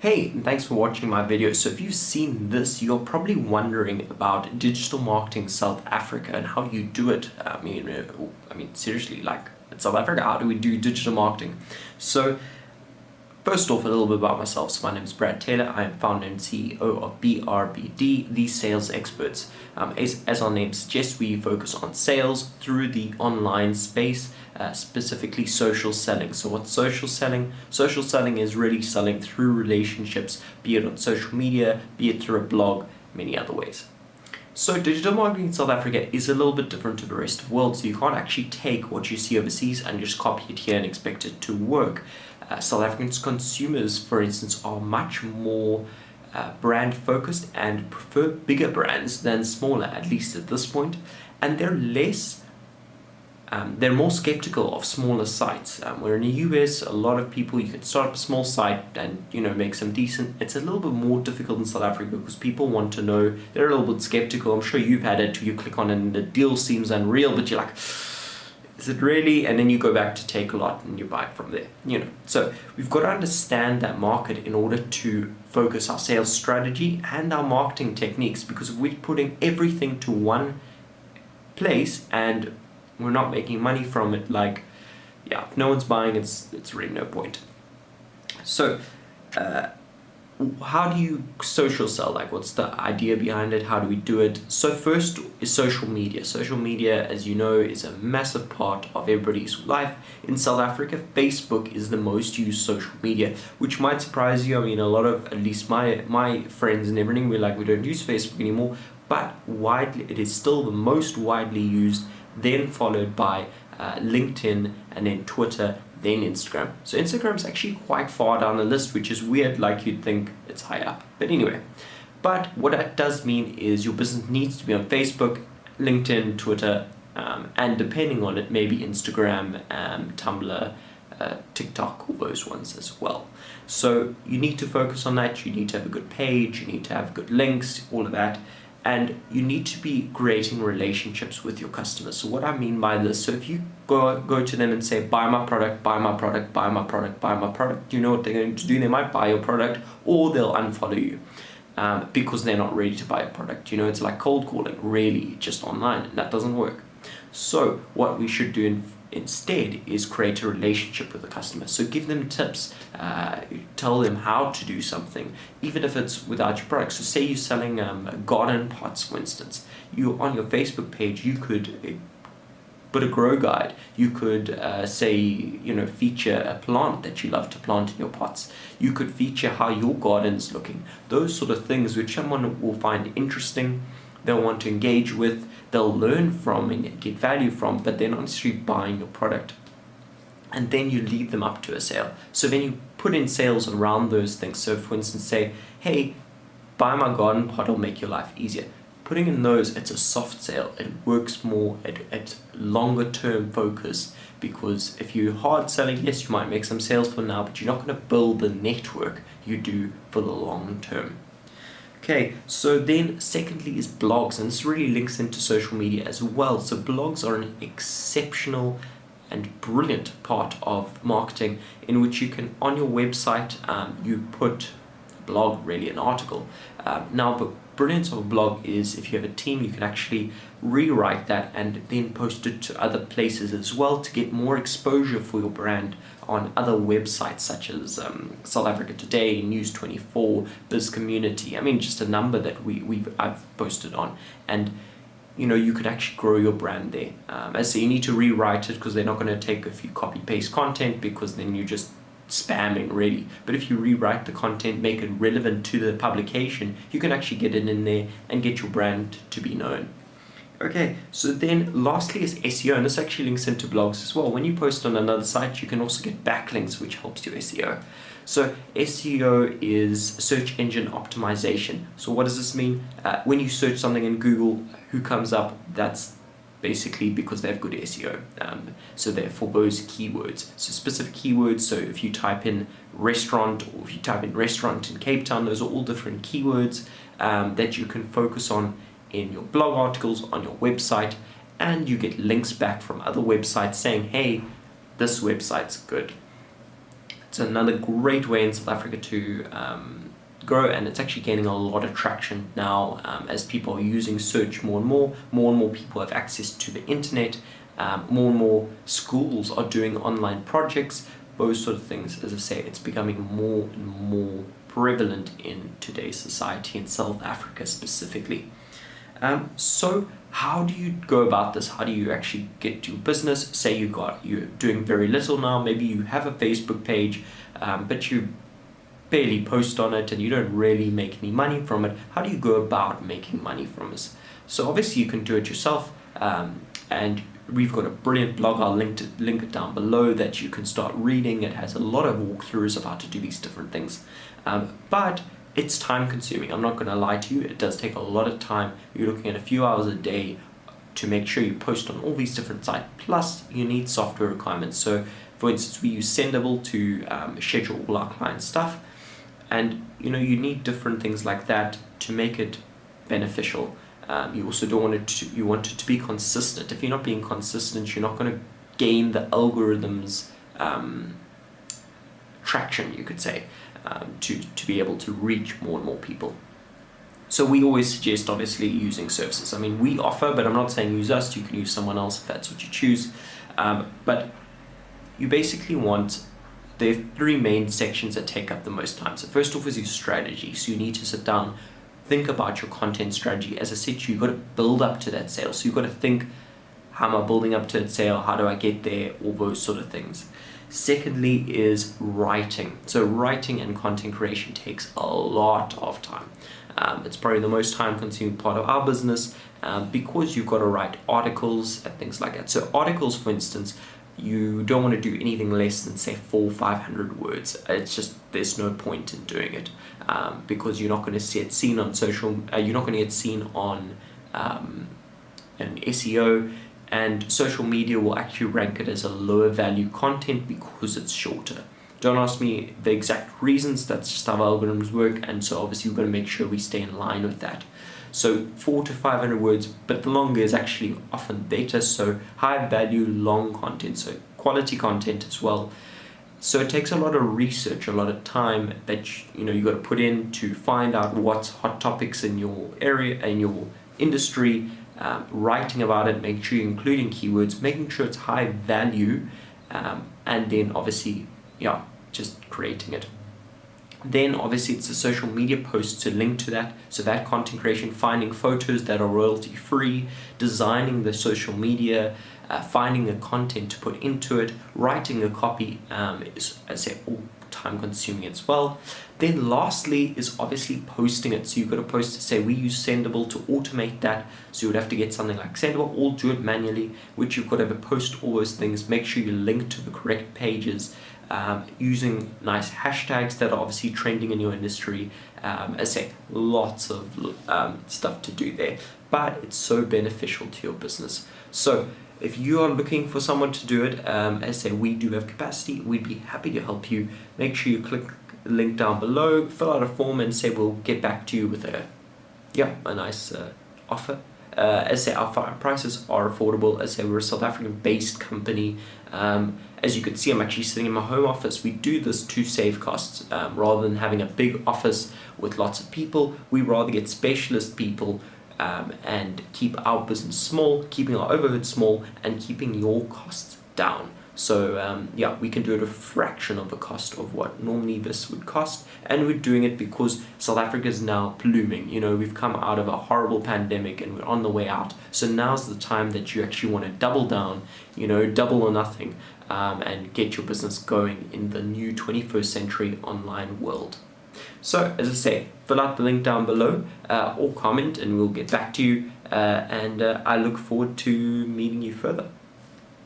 Hey, and thanks for watching my video. So if you've seen this, you're probably wondering about digital marketing South Africa and how do you do it? Seriously, like in South Africa, how do we do digital marketing? So first off, a little bit about myself. So my name is Brad Taylor. I am founder and CEO of BRBD, the sales experts. As our name suggests, we focus on sales through the online space, specifically social selling. So what's social selling? Social selling is really selling through relationships, be it on social media, be it through a blog, many other ways. So digital marketing in South Africa is a little bit different to the rest of the world. So you can't actually take what you see overseas and just copy it here and expect it to work. South African consumers, for instance, are much more brand focused and prefer bigger brands than smaller, at least at this point. And they're more skeptical of smaller sites. Where in the US, a lot of people, you can start up a small site and make some decent. It's a little bit more difficult in South Africa because people want to know. They're a little bit skeptical. I'm sure you've had it. You click on it and the deal seems unreal, but you're like, is it really? And then you go back to Takealot and you buy it from there. So we've got to understand that market in order to focus our sales strategy and our marketing techniques, because if we're putting everything to one place and we're not making money from it, if no one's buying, it's really no point. So how do you social sell? What's the idea behind it? How do we do it? So first is social media. Social media, as you know, is a massive part of everybody's life. In South Africa, Facebook is the most used social media, which might surprise you. A lot of, at least my friends and everything, we don't use Facebook anymore, but it is still the most widely used, then followed by LinkedIn, and then Twitter, then Instagram. So Instagram is actually quite far down the list, which is weird, you'd think it's high up. But anyway, what that does mean is your business needs to be on Facebook, LinkedIn, Twitter, and depending on it, maybe Instagram, Tumblr, TikTok, all those ones as well. So you need to focus on that. You need to have a good page, you need to have good links, all of that. And you need to be creating relationships with your customers. So what I mean by this, so if you go to them and say, buy my product, buy my product, buy my product, buy my product, you know what they're going to do? They might buy your product or they'll unfollow you because they're not ready to buy a product. It's like cold calling, really, just online, and that doesn't work. So what we should do instead is create a relationship with the customer. So give them tips, tell them how to do something, even if it's without your product. So say you're selling garden pots, for instance. On your Facebook page, you could put a grow guide. You could feature a plant that you love to plant in your pots. You could feature how your garden's looking. Those sort of things which someone will find interesting, they'll want to engage with, they'll learn from and get value from, but they're not necessarily buying your product. And then you lead them up to a sale. So then you put in sales around those things. So for instance, say, hey, buy my garden pot, it'll make your life easier. Putting in those, it's a soft sale. It works more at longer term focus, because if you're hard selling, yes, you might make some sales for now, but you're not going to build the network you do for the long term. Okay, so then secondly is blogs, and this really links into social media as well. So blogs are an exceptional and brilliant part of marketing, in which you can, on your website, you put a blog, really an article. Now the brilliance of a blog is if you have a team, you can actually rewrite that and then post it to other places as well to get more exposure for your brand on other websites such as South Africa Today, News24, Biz Community. Just a number that I've posted on, and you could actually grow your brand there. As I say, you need to rewrite it because they're not going to take if you copy paste content, because then you're just spamming really. But if you rewrite the content, make it relevant to the publication, you can actually get it in there and get your brand to be known. Okay, so then lastly is SEO, and this actually links into blogs as well. When you post on another site, you can also get backlinks, which helps your SEO. So SEO is search engine optimization. So what does this mean? When you search something in Google, who comes up? That's basically because they have good SEO. So they're for those keywords. So specific keywords, so if you type in restaurant, or if you type in restaurant in Cape Town, those are all different keywords that you can focus on in your blog articles, on your website, and you get links back from other websites saying, hey, this website's good. It's another great way in South Africa to grow, and it's actually gaining a lot of traction now as people are using search more and more. More and more people have access to the internet. More and more schools are doing online projects. Those sort of things, as I say, it's becoming more and more prevalent in today's society, in South Africa specifically. So how do you go about this? How do you actually get your business? Say you're doing very little now, maybe you have a Facebook page, but you barely post on it and you don't really make any money from it. How do you go about making money from this? So obviously you can do it yourself, and we've got a brilliant blog. I'll link it down below that you can start reading. It has a lot of walkthroughs of how to do these different things, but it's time consuming. I'm not going to lie to you, it does take a lot of time. You're looking at a few hours a day to make sure you post on all these different sites, plus you need software requirements. So for instance, we use Sendable to schedule all our client stuff, and you need different things like that to make it beneficial. You also you want it to be consistent. If you're not being consistent, you're not going to gain the algorithms traction, you could say, to be able to reach more and more people. So we always suggest obviously using services. I mean, we offer, but I'm not saying use us. You can use someone else if that's what you choose. But you basically there are three main sections that take up the most time. So first off is your strategy. So you need to sit down, think about your content strategy. As I said, you've got to build up to that sale. So you've got to think, how am I building up to that sale? How do I get there? All those sort of things. Secondly is writing. So writing and content creation takes a lot of time. It's probably the most time consuming part of our business, because you've got to write articles and things like that. So articles, for instance, you don't want to do anything less than say 400-500 words. It's just, there's no point in doing it, because you're not going to see it seen on you're not going to get seen on an SEO, and social media will actually rank it as a lower value content because it's shorter. Don't ask me the exact reasons, that's just how algorithms work, and so obviously we've got to make sure we stay in line with that. So 400 to 500 words, but the longer is actually often better. So high value, long content, so quality content as well. So it takes a lot of research, a lot of time that you got to put in to find out what's hot topics in your area, in your industry, writing about it, making sure you're including keywords, making sure it's high value, and then obviously, just creating it. Then obviously it's the social media posts to link to that. So that content creation, finding photos that are royalty free, designing the social media, finding the content to put into it, writing the copy is, as I say, all time consuming as well. Then lastly is obviously posting it. So you've got to post, say we use Sendable to automate that. So you would have to get something like Sendable or do it manually, which you've got to have post all those things, make sure you link to the correct pages, using nice hashtags that are obviously trending in your industry. As I say, lots of stuff to do there, but it's so beneficial to your business. So if you are looking for someone to do it, as I say, we do have capacity. We'd be happy to help you. Make sure you click the link down below, fill out a form, and say we'll get back to you with a nice offer. As I say, our prices are affordable. As I say, we're a South African based company. As you can see, I'm actually sitting in my home office. We do this to save costs. Rather than having a big office with lots of people, we rather get specialist people and keep our business small, keeping our overhead small, and keeping your costs down. So we can do it a fraction of the cost of what normally this would cost, and we're doing it because South Africa is now blooming. We've come out of a horrible pandemic and we're on the way out. So now's the time that you actually want to double down, double or nothing, and get your business going in the new 21st century online world. So as I say, fill out the link down below or comment and we'll get back to you, and I look forward to meeting you further.